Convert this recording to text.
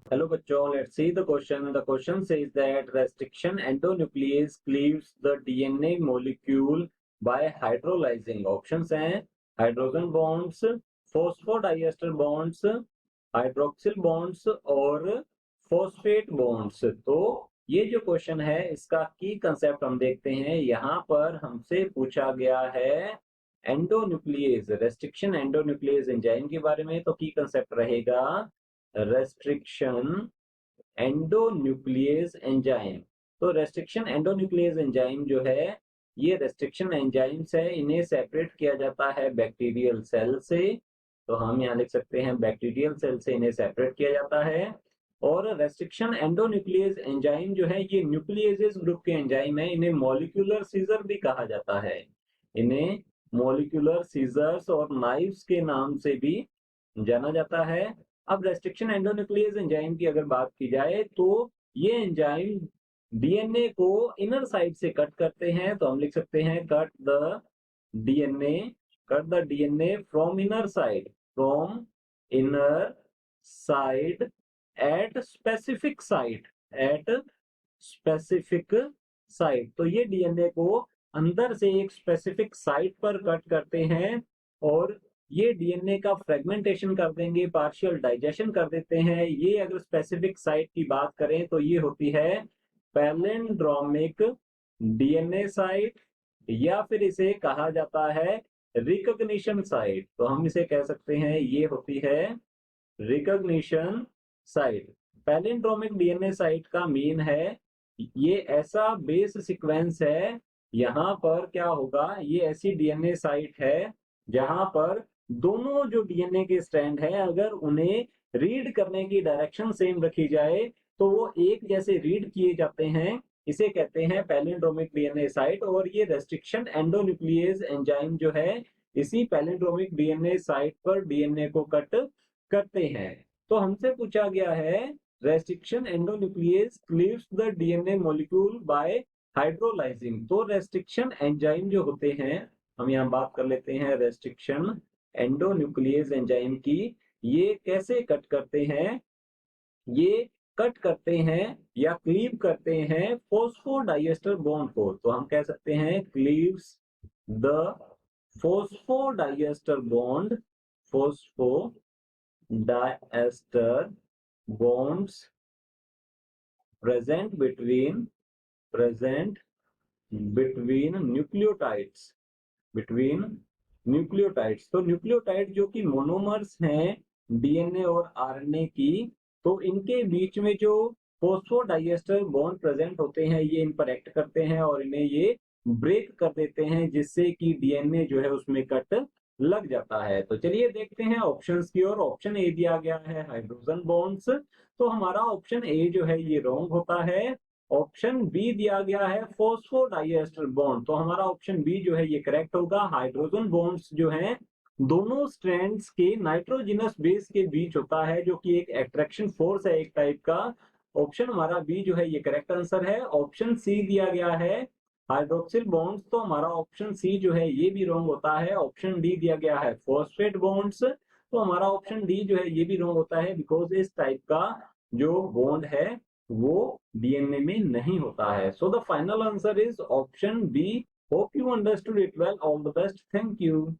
Hello बच्चों, let's see the question. The question says that restriction endonuclease cleaves the DNA molecule by hydrolyzing. Options हैं hydrogen bonds, phosphodiester bonds, hydroxyl bonds और phosphate bonds. तो ये जो question है इसका की कंसेप्ट हम देखते हैं। यहाँ पर हमसे पूछा गया है एंडोन्यूक्लियेज, रेस्ट्रिक्शन एंडोन्यूक्लियेज एंजाइम के बारे में। तो की कंसेप्ट रहेगा रेस्ट्रिक्शन एंडोन्यूक्लियेज एंजाइम। तो रेस्ट्रिक्शन एंडोन्यूक्लियेज एंजाइम जो है ये रेस्ट्रिक्शन एंजाइम्स है, इन्हें सेपरेट किया जाता है बैक्टीरियल सेल से। तो हम यहाँ लिख सकते हैं बैक्टीरियल सेल से इन्हें सेपरेट किया जाता है। और रेस्ट्रिक्शन एंडोन्यूक्लियेज एंजाइम जो है ये न्यूक्लियेजेस ग्रुप के एंजाइम है, इन्हें मॉलिक्यूलर सीजर भी कहा जाता है। इन्हें मॉलिक्यूलर सीजर्स और नाइव्स के नाम से भी जाना जाता है। अब रेस्ट्रिक्शन एंडोन्यूक्लियेज एंजाइम की अगर बात की जाए तो ये एंजाइम डीएनए को इनर साइड से कट करते हैं। तो हम लिख सकते हैं DNA cut the DNA from inner side, from inner side at specific site, at specific site. तो ये डीएनए को अंदर से एक स्पेसिफिक साइट पर कट करते हैं और ये डीएनए का फ्रेगमेंटेशन कर देंगे, पार्शियल डाइजेशन कर देते हैं। ये अगर स्पेसिफिक साइट की बात करें तो ये होती है पैलिंड्रोमिक डीएनए साइट, या फिर इसे कहा जाता है रिकॉग्निशन साइट। तो हम इसे कह सकते हैं ये होती है recognition site. Palindromic DNA site का मीन है ये ऐसा बेस सीक्वेंस है, यहाँ पर क्या होगा, ये ऐसी डीएनए साइट है जहां पर दोनों जो डीएनए के स्ट्रैंड है अगर उन्हें रीड करने की डायरेक्शन सेम रखी जाए तो वो एक जैसे रीड किए जाते हैं। इसे कहते हैं पैलिंड्रोमिक डीएनए साइट। और ये रेस्ट्रिक्शन एंडोन्यूक्लियेज एंजाइम जो है इसी पैलिंड्रोमिक डीएनए साइट पर डीएनए को कट करते हैं। तो हमसे पूछा गया है restriction endonuclease cleaves the DNA molecule by hydrolysing. तो रेस्ट्रिक्शन एंजाइम जो होते हैं, हम यहाँ बात कर लेते हैं रेस्ट्रिक्शन एंडोन्यूक्लियेज एंजाइम की। ये कैसे कट करते हैं, ये कट करते हैं या क्लीव करते हैं फॉस्फोडाइएस्टर बॉन्ड को। तो हम कह सकते हैं cleaves the phosphodiester bond, phosphodiester bonds present between nucleotides, between nucleotides. तो न्यूक्लियोटाइड जो कि मोनोमर्स हैं डीएनए और आरएनए की, तो इनके बीच में जो फॉस्फोडाइएस्टर बॉन्ड प्रेजेंट होते हैं ये इन पर एक्ट करते हैं और इन्हें ये ब्रेक कर देते हैं, जिससे कि डीएनए जो है उसमें कट लग जाता है। तो चलिए देखते हैं ऑप्शंस की ओर। ऑप्शन ए दिया गया है हाइड्रोजन बॉन्ड्स, तो हमारा ऑप्शन ए जो है ये रॉन्ग होता है। ऑप्शन बी दिया गया है फॉस्फोडाइएस्टर बॉन्ड, तो हमारा ऑप्शन बी जो है ये करेक्ट होगा। हाइड्रोजन बॉन्ड्स जो हैं दोनों स्ट्रैंड्स के नाइट्रोजिनस बेस के बीच होता है, जो कि एक अट्रैक्शन फोर्स है एक टाइप का। ऑप्शन हमारा बी जो है ये करेक्ट आंसर है। ऑप्शन सी दिया गया है हाइड्रोक्सिल बॉन्ड्स, तो हमारा ऑप्शन सी जो है ये भी रॉन्ग होता है। ऑप्शन डी दिया गया है फॉस्फेट बॉन्ड्स, तो हमारा ऑप्शन डी जो है ये भी रॉन्ग होता है, बिकॉज इस टाइप का जो बॉन्ड है वो डीएनए में नहीं होता है। So the final answer is option B. Hope you understood it well. All the best, thank you.